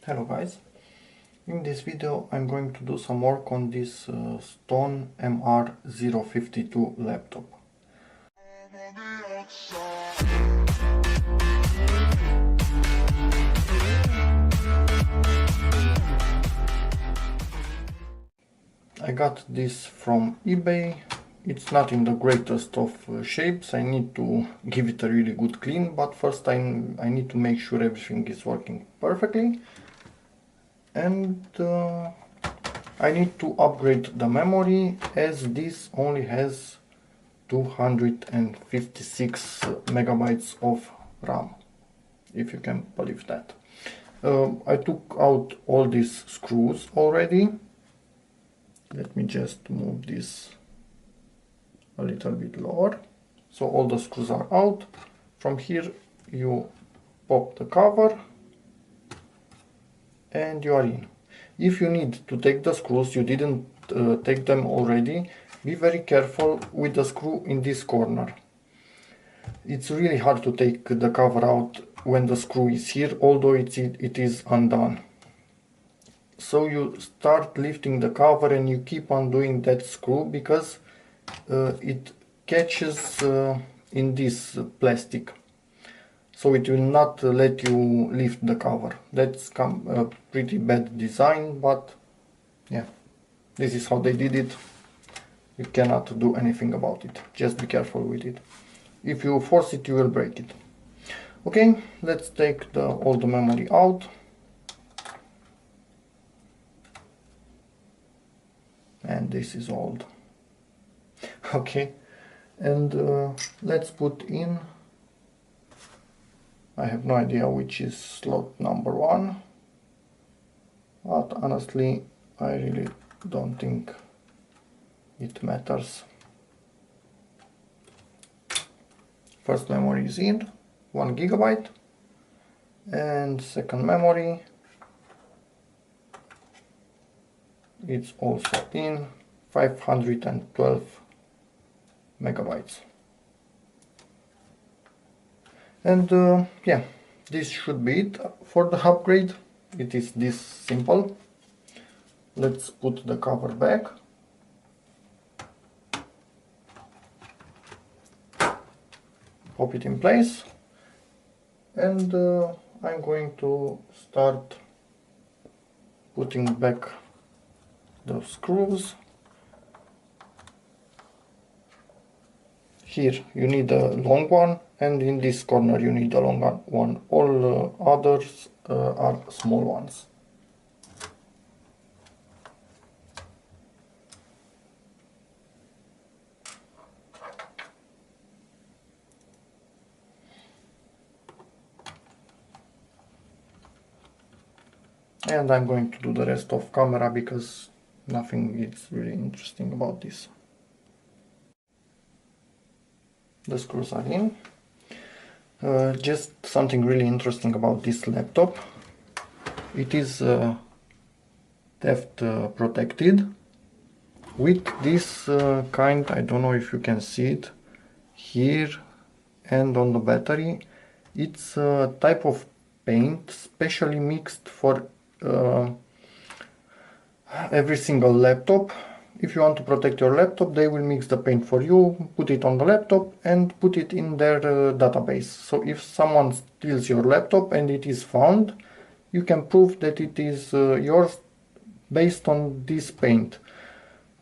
Hello guys, in this video I'm going to do some work on this Stone MR052 laptop. I got this from eBay. It's not in the greatest of shapes. I need to give it a really good clean, but first I need to make sure everything is working perfectly. And I need to upgrade the memory, as this only has 256 megabytes of RAM, if you can believe that. I took out all these screws already. Let me just move this a little bit lower. So all the screws are out. From here you pop the cover and you are in. If you need to take the screws, you didn't take them already, be very careful with the screw in this corner. It's really hard to take the cover out when the screw is here, although it is undone. So you start lifting the cover and you keep on doing that screw, because it catches in this plastic. So it will not let you lift the cover. That's a pretty bad design, but yeah, this is how they did it. You cannot do anything about it. Just be careful with it. If you force it, you will break it. Okay, let's take all the memory out. And this is old. Okay, and let's put in, I have no idea which is slot number 1, but honestly I really don't think it matters. First memory is in, 1 gigabyte, and second memory, it's also in, 512 megabytes. And yeah, this should be it for the upgrade. It is this simple. Let's put the cover back. Pop it in place. And I'm going to start putting back the screws. Here you need a long one, and in this corner you need a long one. All others are small ones. And I'm going to do the rest off camera, because nothing is really interesting about this. The screws are in. Just something really interesting about this laptop. It is theft protected with this kind, I don't know if you can see it here and on the battery. It's a type of paint specially mixed for every single laptop. If you want to protect your laptop, they will mix the paint for you, put it on the laptop and put it in their database. So if someone steals your laptop and it is found, you can prove that it is yours based on this paint.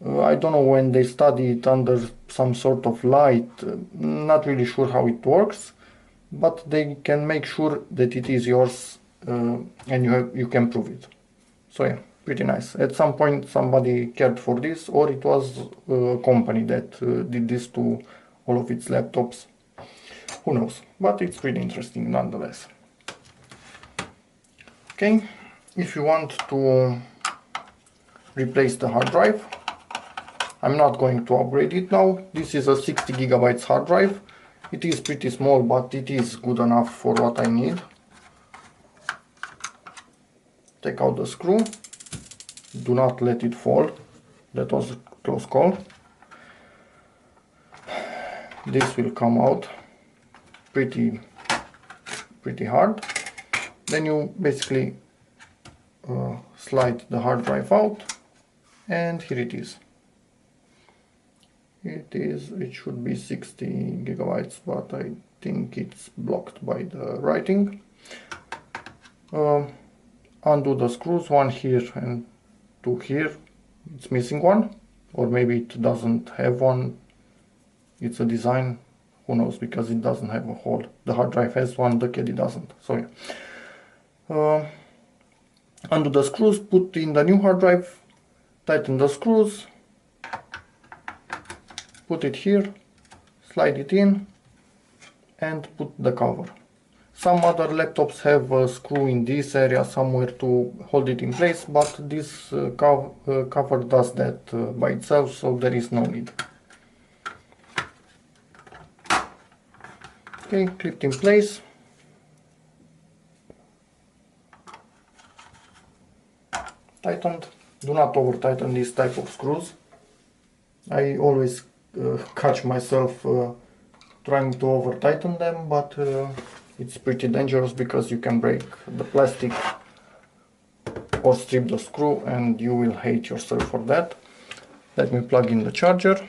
I don't know when they study it under some sort of light, not really sure how it works, but they can make sure that it is yours and you can prove it. So yeah, pretty nice. At some point somebody cared for this, or it was a company that did this to all of its laptops. Who knows, but it's pretty interesting nonetheless. Okay, if you want to replace the hard drive, I'm not going to upgrade it now. This is a 60 gigabytes hard drive. It is pretty small, but it is good enough for what I need. Take out the screw. Do not let it fall. That was a close call. This will come out pretty hard. Then you basically slide the hard drive out, and here it is. It should be 60 gigabytes, but I think it's blocked by the writing. Undo the screws, one here and two here. It's missing one, or maybe it doesn't have one. It's a design, who knows, because it doesn't have a hole. The hard drive has one, the Caddy doesn't. So yeah. Undo the screws, put in the new hard drive, tighten the screws, put it here, slide it in, and put the cover. Some other laptops have a screw in this area somewhere to hold it in place, but this cover does that by itself, so there is no need. Okay, clipped in place. Tightened. Do not over tighten this type of screws. I always catch myself trying to over tighten them, but it's pretty dangerous because you can break the plastic or strip the screw and you will hate yourself for that. Let me plug in the charger.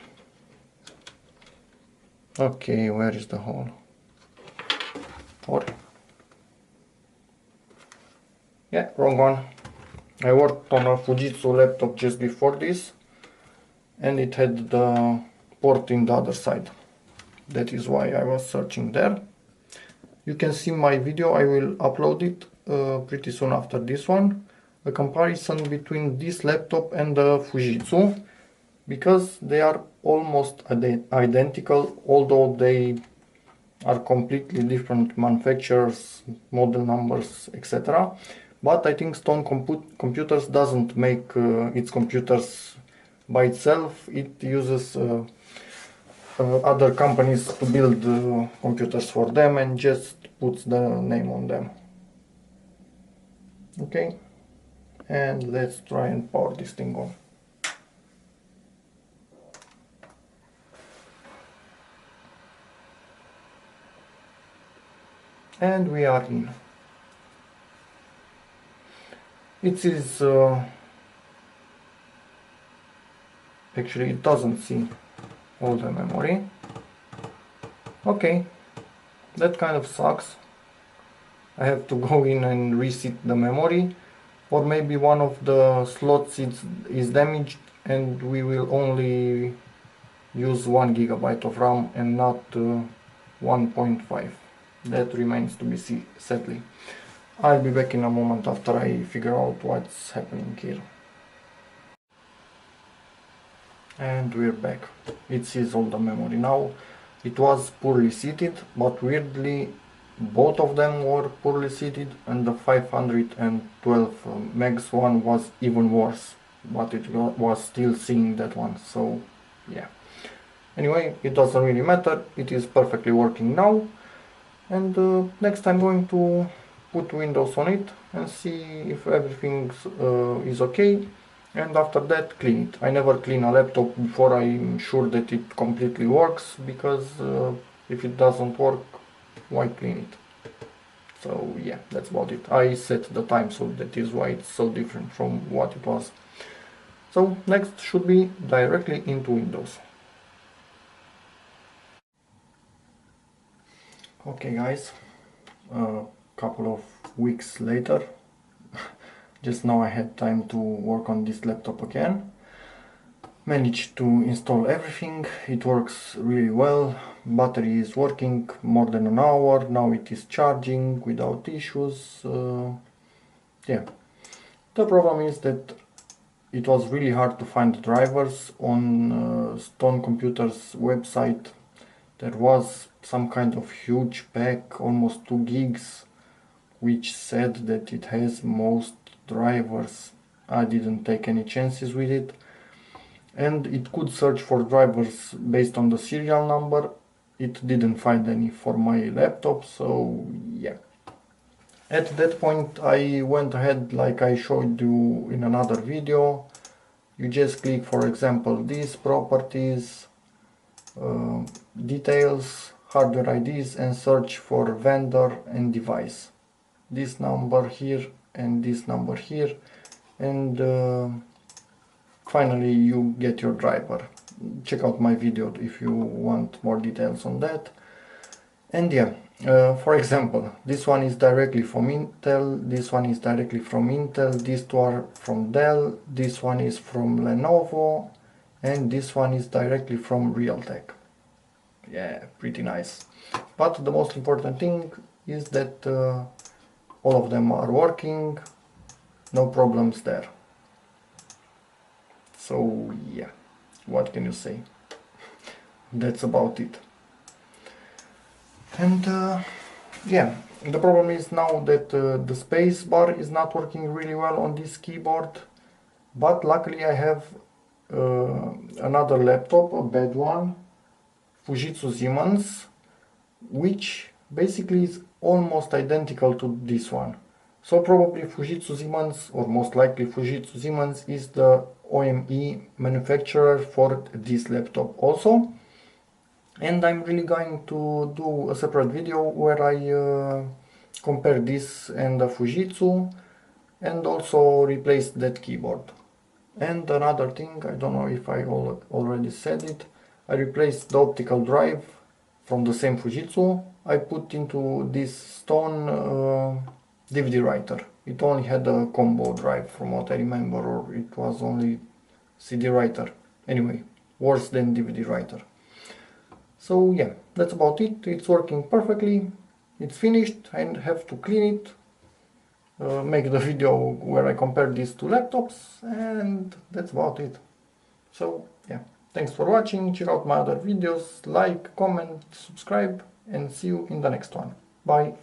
Okay, where is the hole? Or yeah, wrong one. I worked on a Fujitsu laptop just before this, and it had the port in the other side. That is why I was searching there. You can see my video, I will upload it pretty soon after this one. A comparison between this laptop and the Fujitsu, because they are almost identical, although they are completely different manufacturers, model numbers, etc. But I think Stone Computers doesn't make its computers by itself. It uses other companies to build computers for them and just puts the name on them. Okay, and let's try and power this thing on. And we are in. It is actually it doesn't see all the memory. Okay, that kind of sucks. I have to go in and reset the memory, or maybe one of the slots is damaged and we will only use 1 GB of RAM and not 1.5. That remains to be sadly. I'll be back in a moment after I figure out what's happening here. And we're back. It sees all the memory now. It was poorly seated, but weirdly both of them were poorly seated, and the 512 megs one was even worse, but it was still seeing that one, so yeah. Anyway, it doesn't really matter, it is perfectly working now, and next I'm going to put Windows on it and see if everything is okay, and after that clean it. I never clean a laptop before I'm sure that it completely works, because if it doesn't work, why clean it? So yeah, that's about it. I set the time, so that is why it's so different from what it was. So next should be directly into Windows. Okay guys, a couple of weeks later, just now I had time to work on this laptop again. Managed to install everything, it works really well, battery is working more than an hour, now it is charging without issues. Yeah, the problem is that it was really hard to find drivers on Stone Computers website. There was some kind of huge pack, almost 2 gigs, which said that it has most drivers. I didn't take any chances with it. And it could search for drivers based on the serial number. It didn't find any for my laptop, so yeah. At that point I went ahead like I showed you in another video. You just click, for example, these properties, details, hardware IDs, and search for vendor and device. This number here and this number here, and finally you get your driver. Check out my video if you want more details on that. And yeah, for example, this one is directly from Intel, this one is directly from Intel, these two are from Dell, this one is from Lenovo, and this one is directly from Realtek. Yeah, pretty nice. But the most important thing is that all of them are working, no problems there. So yeah, what can you say? That's about it. And yeah, the problem is now that the space bar is not working really well on this keyboard, but luckily I have another laptop, a bad one, Fujitsu Siemens, which basically is almost identical to this one. So probably Fujitsu Siemens, or most likely Fujitsu Siemens, is the OEM manufacturer for this laptop also. And I'm really going to do a separate video where I compare this and the Fujitsu, and also replace that keyboard. And another thing, I don't know if I already said it, I replaced the optical drive from the same Fujitsu. I put into this stone DVD writer. It only had a combo drive from what I remember, or it was only CD writer. Anyway, worse than DVD writer. So yeah, that's about it. It's working perfectly. It's finished. I have to clean it, make the video where I compare these two laptops, and that's about it. So yeah, thanks for watching. Check out my other videos, like, comment, subscribe, and see you in the next one. Bye.